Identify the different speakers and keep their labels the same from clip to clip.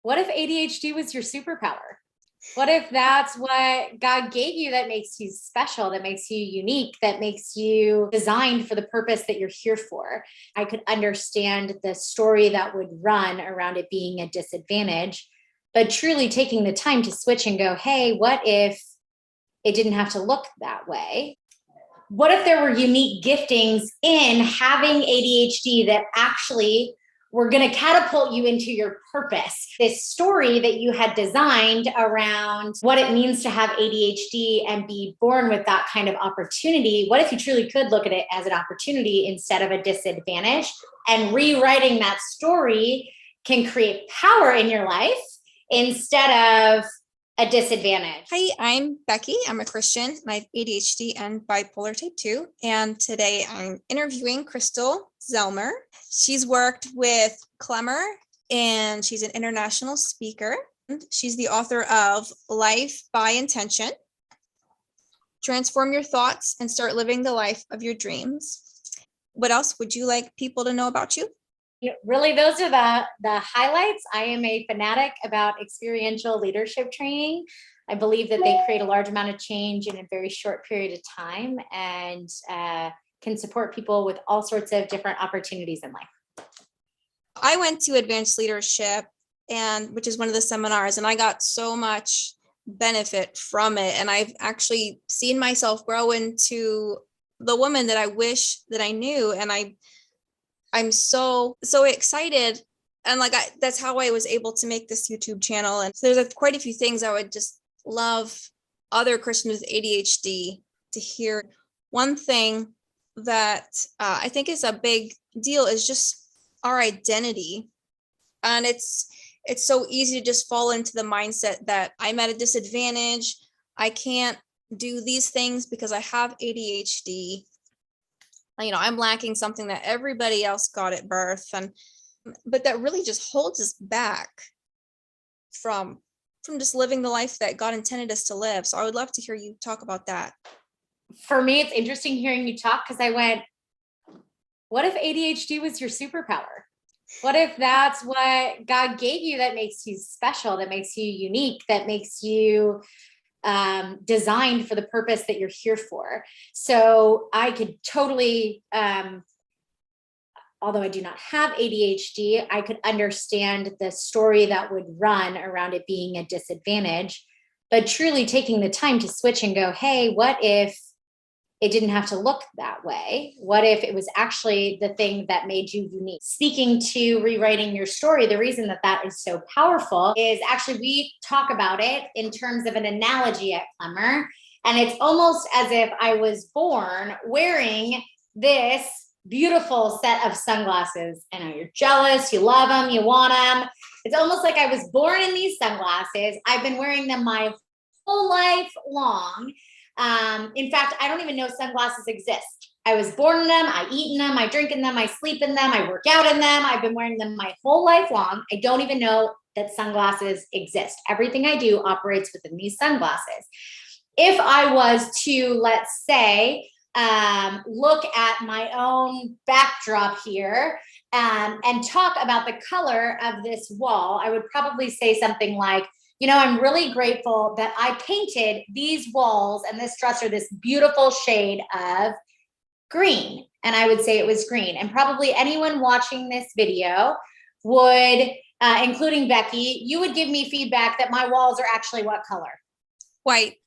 Speaker 1: What if ADHD was your superpower? What if that's what God gave you that makes you special, that makes you unique, that makes you designed for the purpose that you're here for? I could understand the story that would run around it being a disadvantage, but truly taking the time to switch and go, hey, what if it didn't have to look that way? What if there were unique giftings in having ADHD that actually were going to catapult you into your purpose? This story that you had designed around what it means to have ADHD and be born with that kind of opportunity. What if you truly could look at it as an opportunity instead of a disadvantage? And rewriting that story can create power in your life instead of a disadvantage.
Speaker 2: Hi, I'm Becky. I'm a Christian. I have ADHD and bipolar type 2. And today I'm interviewing Krystal Zellmer. She's worked with Klemmer and she's an international speaker. She's the author of Life by Intention, Transform Your Thoughts and Start Living the Life of Your Dreams. What else would you like people to know about you?
Speaker 1: Really, those are the highlights. I am a fanatic about experiential leadership training. I believe that they create a large amount of change in a very short period of time and can support people with all sorts of different opportunities in life.
Speaker 2: I went to Advanced Leadership, which is one of the seminars, and I got so much benefit from it. And I've actually seen myself grow into the woman that I wish that I knew. And I'm so excited. And that's how I was able to make this YouTube channel. And so there's quite a few things I would just love other Christians with ADHD to hear. One thing that I think is a big deal is just our identity. And it's so easy to just fall into the mindset that I'm at a disadvantage. I can't do these things because I have ADHD. I'm lacking something that everybody else got at birth. But that really just holds us back from just living the life that God intended us to live. So I would love to hear you talk about that.
Speaker 1: For me, it's interesting hearing you talk because I went, what if ADHD was your superpower? What if that's what God gave you that makes you special, that makes you unique, that makes you designed for the purpose that you're here for? So I could totally, although I do not have ADHD, I could understand the story that would run around it being a disadvantage, but truly taking the time to switch and go, hey, what if it didn't have to look that way? What if it was actually the thing that made you unique? Speaking to rewriting your story, the reason that is so powerful is actually we talk about it in terms of an analogy at Klemmer. And it's almost as if I was born wearing this beautiful set of sunglasses. I know you're jealous, you love them, you want them. It's almost like I was born in these sunglasses. I've been wearing them my whole life long. In fact, I don't even know sunglasses exist. I was born in them, I eat in them, I drink in them, I sleep in them, I work out in them. I've been wearing them my whole life long. I don't even know that sunglasses exist. Everything I do operates within these sunglasses. If I was to, let's say, look at my own backdrop here and talk about the color of this wall, I would probably say something like, I'm really grateful that I painted these walls and this dresser this beautiful shade of green. And I would say it was green. And probably anyone watching this video would, including Becky, you would give me feedback that my walls are actually what color?
Speaker 2: White.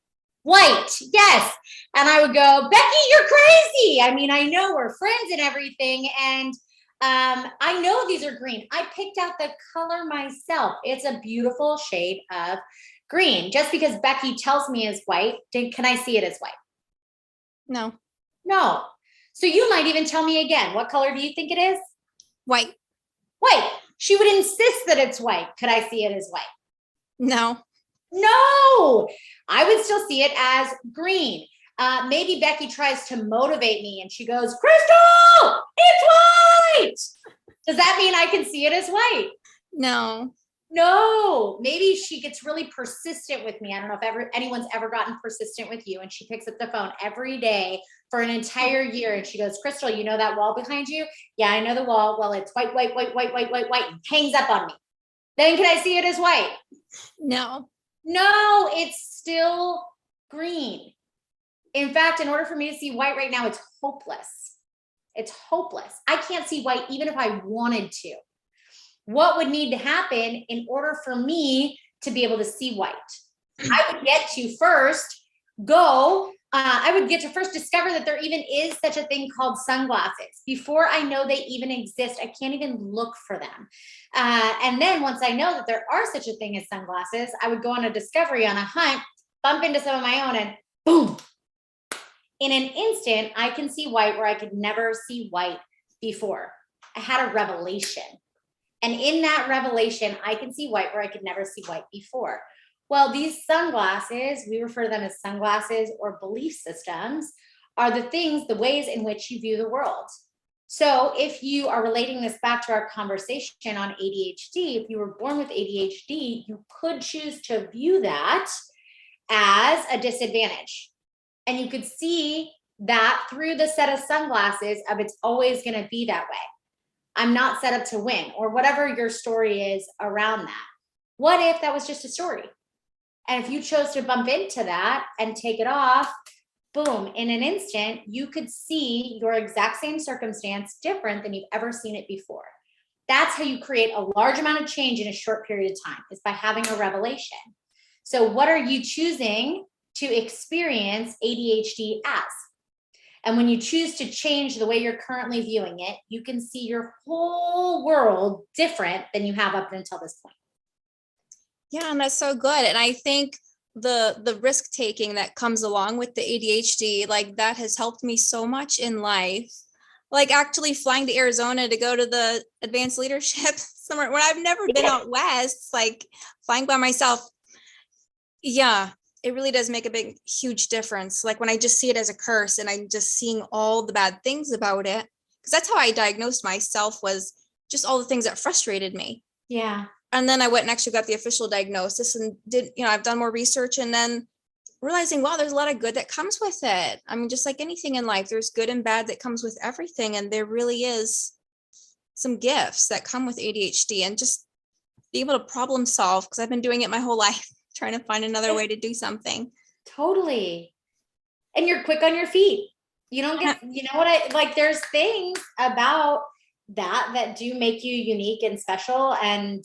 Speaker 1: White, yes. And I would go, Becky, you're crazy. I mean, I know we're friends and everything. And I know these are green. I picked out the color myself. It's a beautiful shade of green. Just because Becky tells me it's white, can I see it as white?
Speaker 2: No.
Speaker 1: No. So you might even tell me again, what color do you think it is?
Speaker 2: White.
Speaker 1: White. She would insist that it's white. Could I see it as white?
Speaker 2: No.
Speaker 1: No. I would still see it as green. Maybe Becky tries to motivate me and she goes, Krystal, it's white. Does that mean I can see it as white?
Speaker 2: No.
Speaker 1: No. Maybe she gets really persistent with me. I don't know if anyone's ever gotten persistent with you, and she picks up the phone every day for an entire year and she goes, Krystal, you know that wall behind you? Yeah, I know the wall. Well, it's white, white, white, white, white, white, white, and hangs up on me. Then can I see it as white?
Speaker 2: No.
Speaker 1: No, it's still green. In fact, in order for me to see white right now, it's hopeless. It's hopeless. I can't see white even if I wanted to. What would need to happen in order for me to be able to see white? I would get to first discover that there even is such a thing called sunglasses. Before I know they even exist, I can't even look for them. And then once I know that there are such a thing as sunglasses, I would go on a discovery, on a hunt, bump into some of my own, and boom. In an instant, I can see white where I could never see white before. I had a revelation. And in that revelation, I can see white where I could never see white before. Well, these sunglasses, we refer to them as sunglasses or belief systems, are the ways in which you view the world. So if you are relating this back to our conversation on ADHD, if you were born with ADHD, you could choose to view that as a disadvantage. And you could see that through the set of sunglasses of it's always going to be that way. I'm not set up to win, or whatever your story is around that. What if that was just a story? And if you chose to bump into that and take it off, boom, in an instant, you could see your exact same circumstance different than you've ever seen it before. That's how you create a large amount of change in a short period of time, is by having a revelation. So what are you choosing to experience ADHD as? And when you choose to change the way you're currently viewing it, you can see your whole world different than you have up until this point.
Speaker 2: Yeah, and that's so good. And I think the risk taking that comes along with the ADHD, like that has helped me so much in life. Like actually flying to Arizona to go to the advanced leadership somewhere when I've never been out west, like flying by myself. Yeah, it really does make a big, huge difference. Like when I just see it as a curse and I'm just seeing all the bad things about it, because that's how I diagnosed myself, was just all the things that frustrated me.
Speaker 1: Yeah.
Speaker 2: And then I went and actually got the official diagnosis and I've done more research, and then realizing, wow, there's a lot of good that comes with it. I mean, just like anything in life, there's good and bad that comes with everything. And there really is some gifts that come with ADHD, and just be able to problem solve, because I've been doing it my whole life, trying to find another way to do something.
Speaker 1: Totally. And you're quick on your feet. You don't get, there's things about that do make you unique and special. And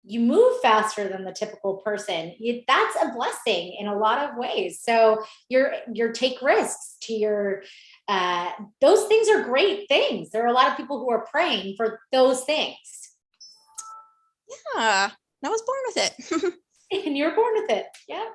Speaker 1: you move faster than the typical person. That's a blessing in a lot of ways. So your take risks to your, those things are great things. There are a lot of people who are praying for those things.
Speaker 2: Yeah, I was born with it.
Speaker 1: And you're born with it. Yeah.